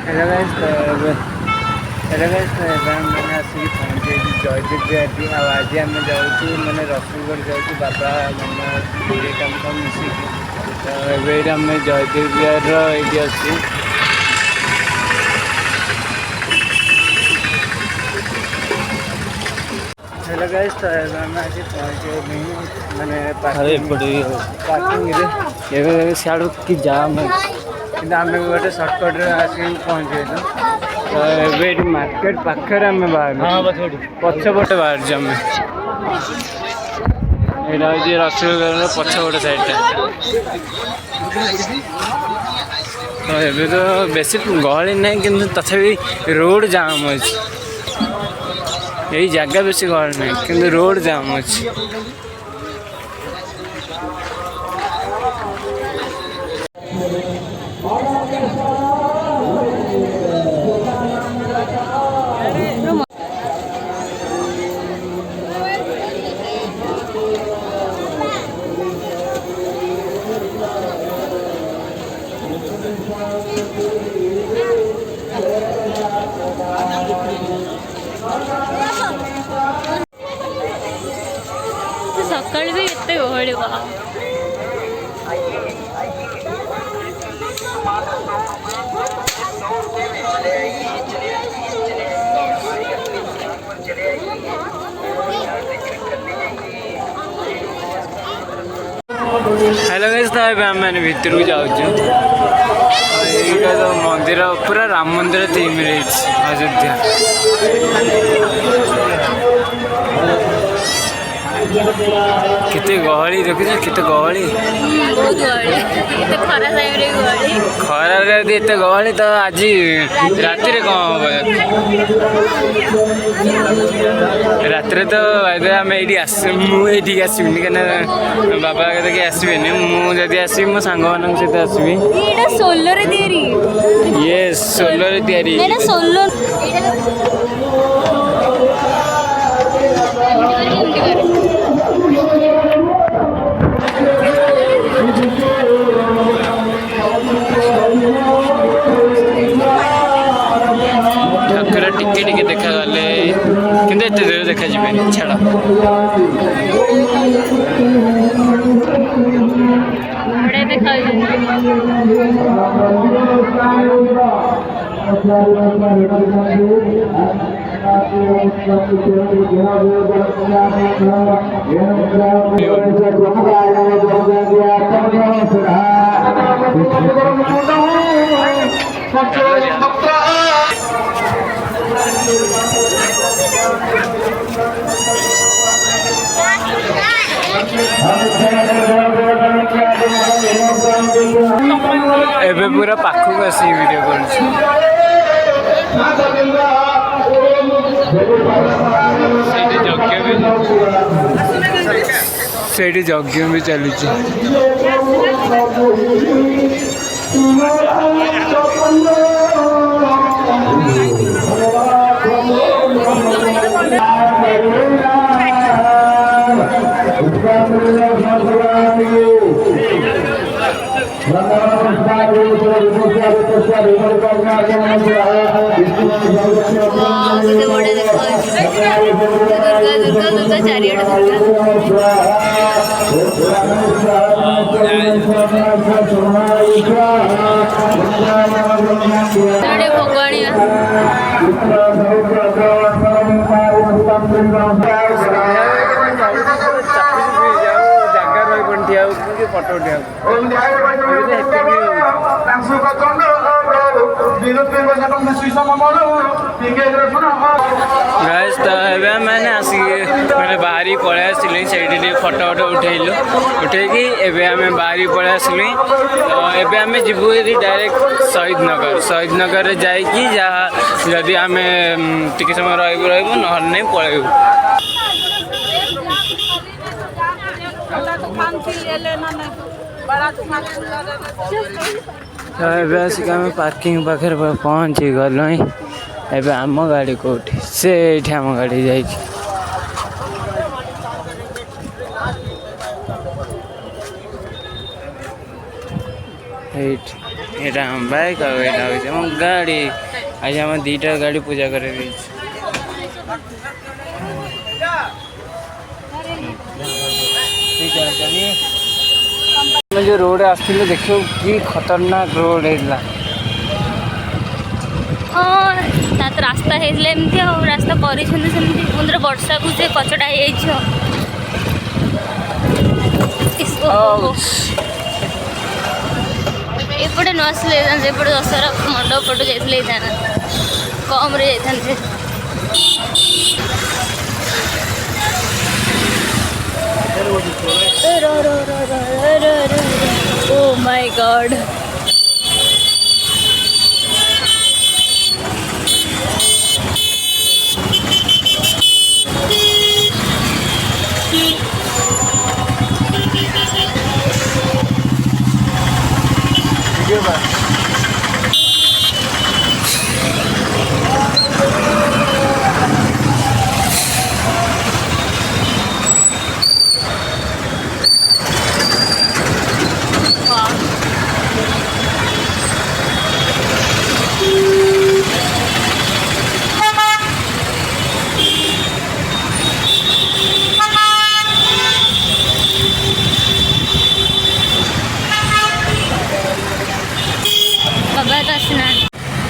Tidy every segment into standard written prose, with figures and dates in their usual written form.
hello guys मैंने आसिक पहुँचे जयदेव बिहारी आज आम जाऊँ मैंने रसुलगढ़ जाऊँ बाबा मामा ये कम मिसिकी तो ये आम जयदेव बिहार ये अच्छी हेलो गाइस तो आम आज पहुँचे मैंने पार्किंग सियाड़ कि जाम कि आम गोटे सर्टकट्रे आसिक पहुँचेलु तो ये मार्केट पाखे आम बाहर पछपटे बाहर आम यहाँ हूँ रसुलगढ़ पछपटे साइडटा तो ये तो बेसी गहली ना कि तथापि रोड जाम अच्छी यही जगह बेसी गहली ना कि रोड जाम अच्छी सकाल भी एते गहली बा हेलो गाइस तो मैंने भितर को जाऊँ तो मंदिर पूरा राम मंदिर थीम अयोध्या केते गहली देखुछ केते गहली बहुत गहली खरा टाइम रे गहली खरा एते गहली तो आज राति रे कौन हम राति तो आम ये मुझे आसबिनी क्या बाबा के आसबेनि मुझे आसबि मो सांग मान सहित आसबि सोलो रे तैयारी ये सोलो रे तैयारी सोलो ठाकुर टिके टिके देखा गले किंतु एते दूर देखा जीवेनि छाड़ बड़े देखा एबे पूरा पाखक आसी वीडियो कर यज्ञ भी चलुची दुर्गा चारियाडे भगवानिया फटो उठा गाइस तो मैंने आसिक मैंने बाहरी पलि आसली से फटो फटो उठेलु उठेकी एवं आम बाहरी पलि आसली तो एवं आम जीवु डायरेक्ट शहीद नगर जाकि जहाँ जदि आम टिके समय रही ना पलैबू तो ये आसिक आम पार्किंग पाखे पहुँची गलु एवं आम गाड़ी कौटी से आम गाड़ी जा यहाँ हम बाइक आम गाड़ी आज आम दीटा गाड़ी पूजा कर जो रोड आसो देखो कि खतरनाक रोड है हाँ तो रास्ता होमती रास्ता कर वर्षा को से कचड़ा एपटे न आसले एपटे दशहरा मंडप पटू जाते कम रे जाते ओ माय गॉड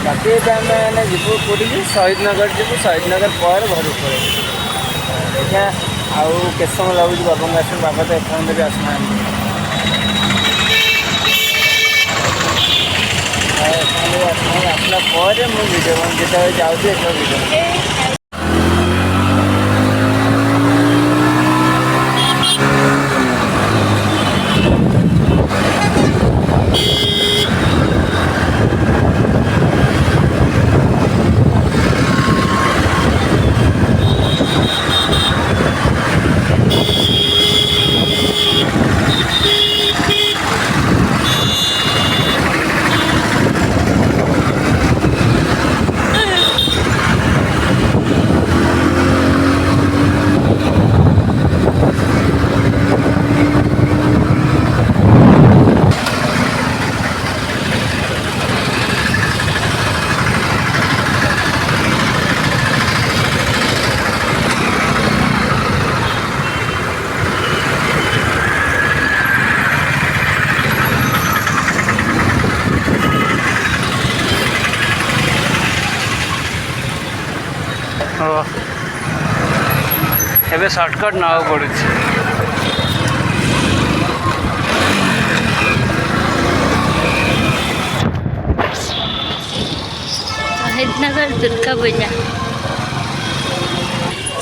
बाकी आम जीवु पूरी शहीद नगर जीवु शहीद नगर पर घर पर देखा आउ के समय लगुच बाबा आस बाबा तो एपर्यंत भी आसना आसला मुझे जिते जाऊँगी वीडियो एबे शॉर्टकट ना पड़ू शहीदनगर दुर्गा पूजा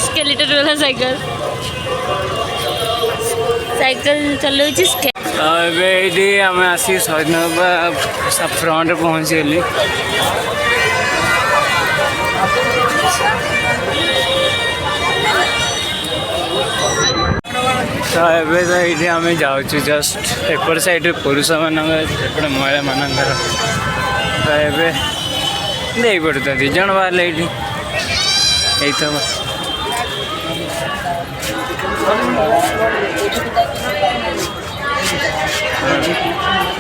स्केलेटर वाला साइकिल चलाऊँ आम आसी शहीदनगर फ्रंट पहुँची गली तो ये आम जाऊँ जस्ट एपट साइड पुरुष मान एपटे महिला मान तो ये पड़ता दिज बाहर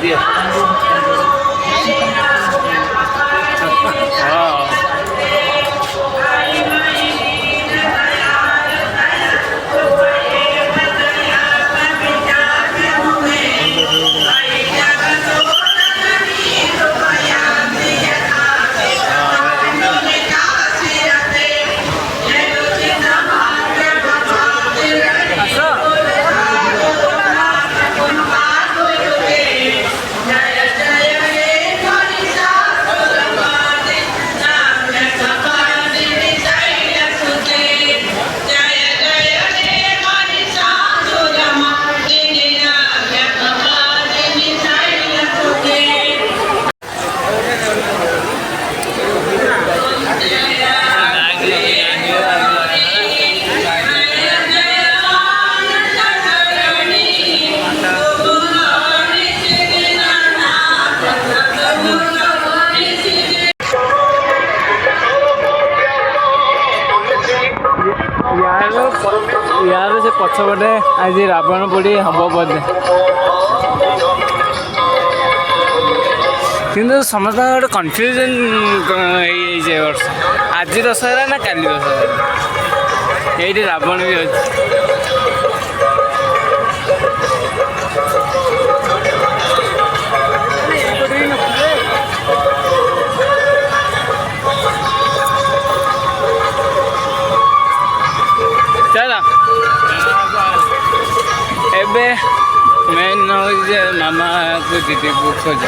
ये हाँ यार से पछपटे आज रावण पोड़ी हम बोधे କିନ୍ତୁ ସମସ୍ତଙ୍କ ଗୋଟେ କନଫ୍ୟୁଜନ୍ ହେଇଯାଇଛି ଏ ବର୍ଷ ଆଜି ଦଶହରା ନା କାଲି ଦଶହରା ଏଇଠି ରାବଣ ବି ଅଛି ଚାଲ ଏବେ ମେନ୍ ହେଉଛି ଯେ ମାମାକୁ ଦିଦିକୁ ଖୋଜ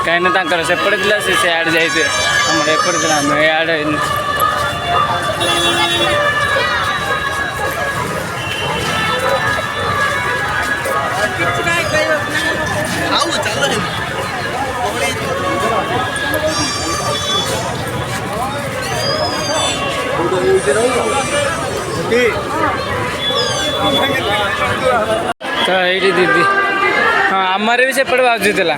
କାହିଁକିନା ତାଙ୍କର ସେପଟେ ଥିଲା ସେ ସିଆଡ଼େ ଯାଇଥିବେ ଆମର ଏପଟେ ଥିଲା ଆମେ ଇଆଡ଼େ ତ ଏଇଠି ଦିଦି ହଁ ଆମର ବି ସେପଟେ ବାଜୁଥିଲା